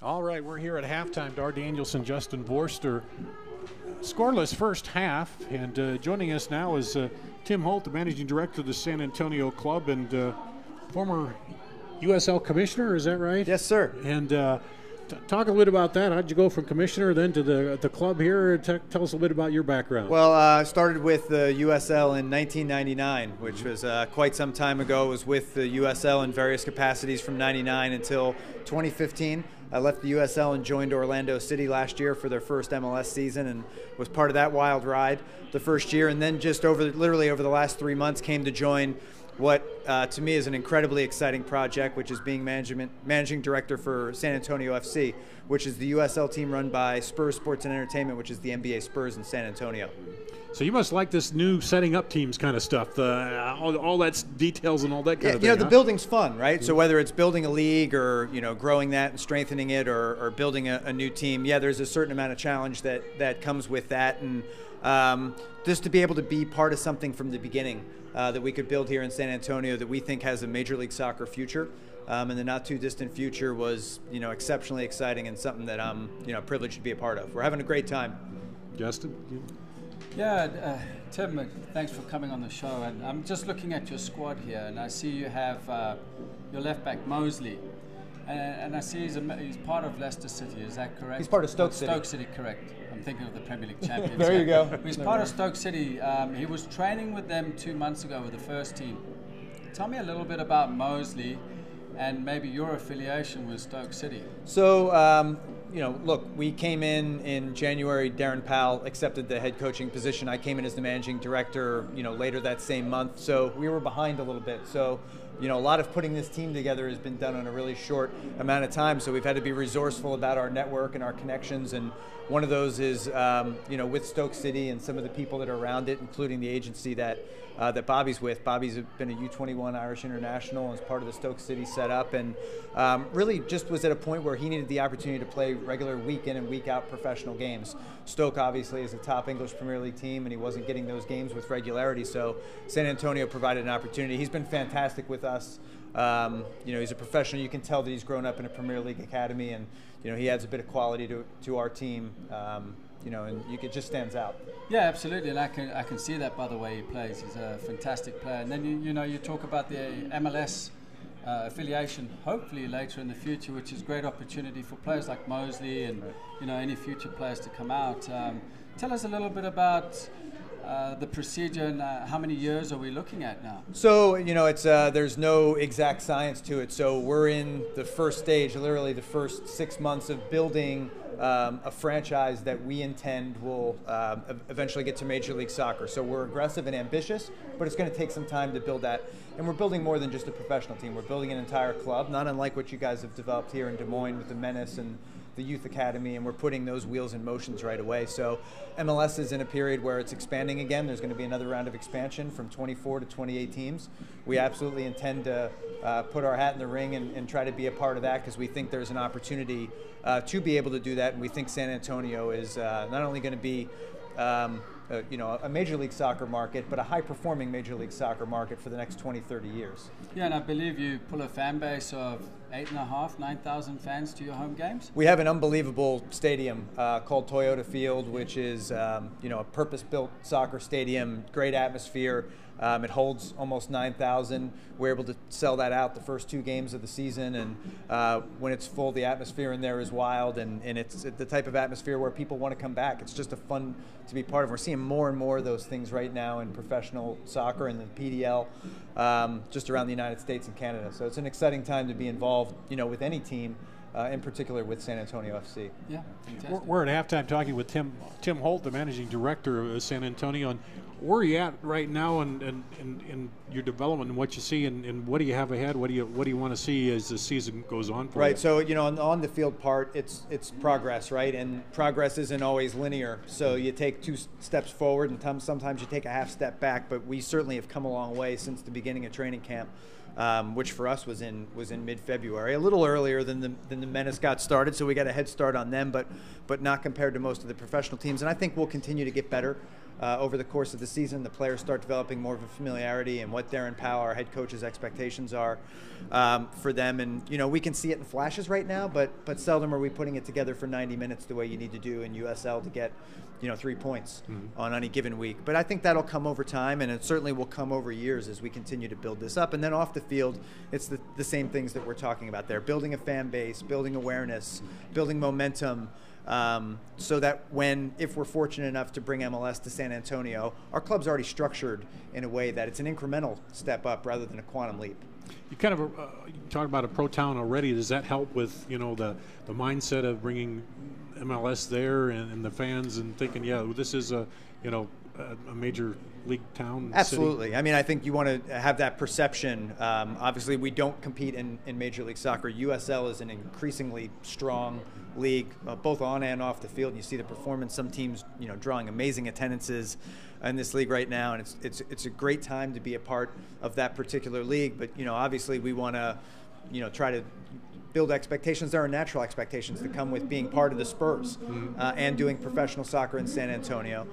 All right, we're here at halftime. Dar Danielson, Justin Vorster. Scoreless first half, and joining us now is Tim Holt, the managing director of the San Antonio Club and former USL commissioner, is that right? Yes, sir. And talk a little bit about that. How'd you go from commissioner then to the club here? Tell us a little bit about your background. Well, I started with the USL in 1999, which was quite some time ago. I was with the USL in various capacities from 99 until 2015. I left the USL and joined Orlando City last year for their first MLS season and was part of that wild ride the first year. And then just literally over the last 3 months came to join what to me is an incredibly exciting project, which is being managing director for San Antonio FC, which is the USL team run by Spurs Sports and Entertainment, which is the NBA Spurs in San Antonio. So you must like this new setting up teams kind of stuff, all that details and all that kind of thing. The building's fun, right? So whether it's building a league or growing that and strengthening it or building a new team, there's a certain amount of challenge that comes with that, and just to be able to be part of something from the beginning that we could build here in San Antonio that we think has a Major League Soccer future in the not too distant future was exceptionally exciting and something that I'm privileged to be a part of. We're having a great time. Justin? Yeah, Tim, thanks for coming on the show. And I'm just looking at your squad here, and I see you have your left back Mosley, and I see he's part of Leicester City. Is that correct? He's part of Stoke City. Stoke City, correct. I'm thinking of the Premier League champions. There you go. He's part of Stoke City. He was training with them 2 months ago with the first team. Tell me a little bit about Mosley and maybe your affiliation with Stoke City. So, look, we came in January. Darren Powell accepted the head coaching position. I came in as the managing director, later that same month. So we were behind a little bit. So, a lot of putting this team together has been done in a really short amount of time. So we've had to be resourceful about our network and our connections. And one of those is, with Stoke City and some of the people that are around it, including the agency that Bobby's with. Bobby's been a U21 Irish international and is part of the Stoke City setup, and really just was at a point where he needed the opportunity to play regular week in and week out professional games. Stoke obviously is a top English Premier League team, and he wasn't getting those games with regularity, so San Antonio provided an opportunity. He's been fantastic with us. He's a professional. You can tell that he's grown up in a Premier League academy, and he adds a bit of quality to our team. And it just stands out. Yeah, absolutely, and I can see that by the way he plays. He's a fantastic player. And then you talk about the MLS affiliation, hopefully later in the future, which is a great opportunity for players like Mosley and any future players to come out. Tell us a little bit about the procedure and how many years are we looking at now? So it's there's no exact science to it. So we're in the first stage, literally the first 6 months of building a franchise that we intend will eventually get to Major League Soccer. So we're aggressive and ambitious, but it's going to take some time to build that. And we're building more than just a professional team. We're building an entire club, not unlike what you guys have developed here in Des Moines with the Menace and the Youth Academy, and we're putting those wheels in motions right away. So MLS is in a period where it's expanding again. There's going to be another round of expansion from 24 to 28 teams. We absolutely intend to put our hat in the ring and try to be a part of that, because we think there's an opportunity to be able to do that, and we think San Antonio is not only going to be a Major League Soccer market, but a high-performing Major League Soccer market for the next 20, 30 years. Yeah, and I believe you pull a fan base of 8,500, 9,000 fans to your home games? We have an unbelievable stadium called Toyota Field, which is a purpose-built soccer stadium, great atmosphere. It holds almost 9,000. We're able to sell that out the first 2 games of the season, and when it's full, the atmosphere in there is wild, and it's the type of atmosphere where people want to come back. It's just a fun to be part of. We're seeing more and more of those things right now in professional soccer and the PDL just around the United States and Canada. So it's an exciting time to be involved, with any team. In particular with San Antonio FC. Yeah, fantastic. We're at halftime talking with Tim Holt, the managing director of San Antonio. And where are you at right now in your development and what you see, and what do you have ahead? What do you want to see as the season goes on for you? Right. So on the field part, it's progress, right? And progress isn't always linear. So you take 2 steps forward, and sometimes you take a half step back. But we certainly have come a long way since the beginning of training camp. which for us was in mid-February, a little earlier than the Menace got started, so we got a head start on them, but not compared to most of the professional teams. And I think we'll continue to get better over the course of the season. The players start developing more of a familiarity and what Darren Powell, our head coach's expectations are for them. And we can see it in flashes right now, but seldom are we putting it together for 90 minutes the way you need to do in USL to get 3 points on any given week. But I think that'll come over time, and it certainly will come over years as we continue to build this up. And then off the field, it's the same things that we're talking about there: building a fan base, building awareness, building momentum. So that if we're fortunate enough to bring MLS to San Antonio, our club's already structured in a way that it's an incremental step up rather than a quantum leap. You kind of you talked about a pro town already. Does that help with the mindset of bringing MLS there and the fans and thinking, yeah, this is a major league town? Absolutely. City? I mean, I think you want to have that perception. Obviously, we don't compete in Major League Soccer. USL is an increasingly strong league, both on and off the field. And you see the performance. Some teams, drawing amazing attendances in this league right now, and it's a great time to be a part of that particular league. But obviously, we want to, try to build expectations. There are natural expectations that come with being part of the Spurs and doing professional soccer in San Antonio.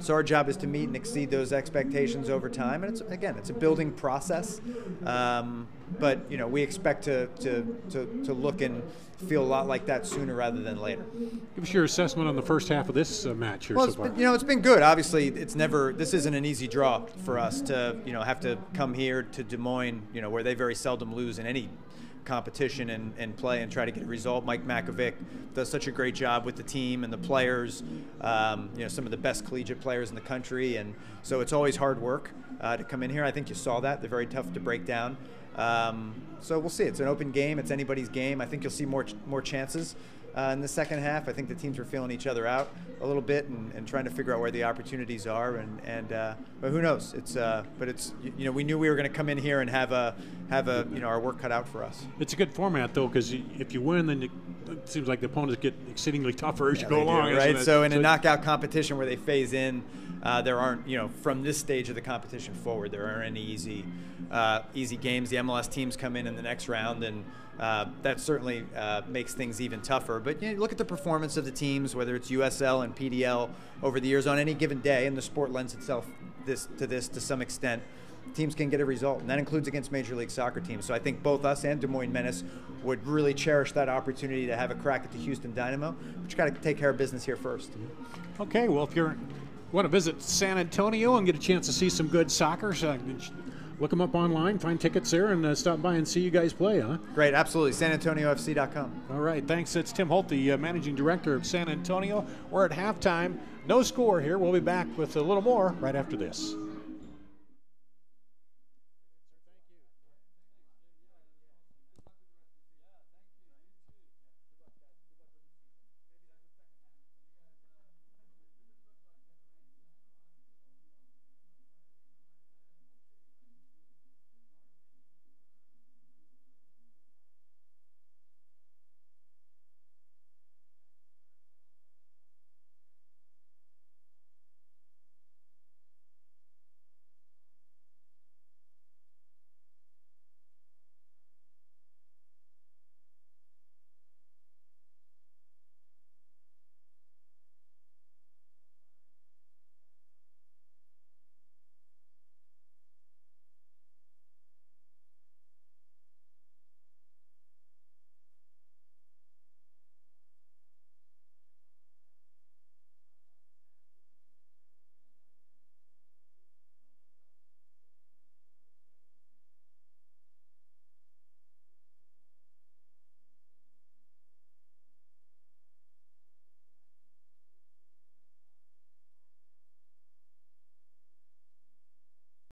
So our job is to meet and exceed those expectations over time. And it's a building process. But we expect to look and feel a lot like that sooner rather than later. Give us your assessment on the first half of this match here so far. It's been good. Obviously, this isn't an easy draw for us to have to come here to Des Moines, where they very seldom lose in any competition and play and try to get a result. Mike Makovic does such a great job with the team and the players, some of the best collegiate players in the country, and so it's always hard work to come in here. I think you saw that. They're very tough to break down. So we'll see. It's an open game. It's anybody's game. I think you'll see more chances in the second half. I think the teams are feeling each other out a little bit and trying to figure out where the opportunities are. But who knows? We knew we were going to come in here and have our work cut out for us. It's a good format though, because if you win, then it seems like the opponents get exceedingly tougher as you go along, right? So in a knockout competition where they phase in, there aren't, from this stage of the competition forward, there aren't any easy games. The MLS teams come in the next round, and that certainly makes things even tougher. But look at the performance of the teams, whether it's USL and PDL over the years on any given day, and the sport lends itself to some extent. Teams can get a result, and that includes against Major League Soccer teams. So I think both us and Des Moines Menace would really cherish that opportunity to have a crack at the Houston Dynamo. But you got to take care of business here first. Okay, well, if you want to visit San Antonio and get a chance to see some good soccer, look them up online, find tickets there, and stop by and see you guys play, huh? Great, absolutely. SanAntonioFC.com. All right, thanks. It's Tim Holt, the managing director of San Antonio. We're at halftime. No score here. We'll be back with a little more right after this.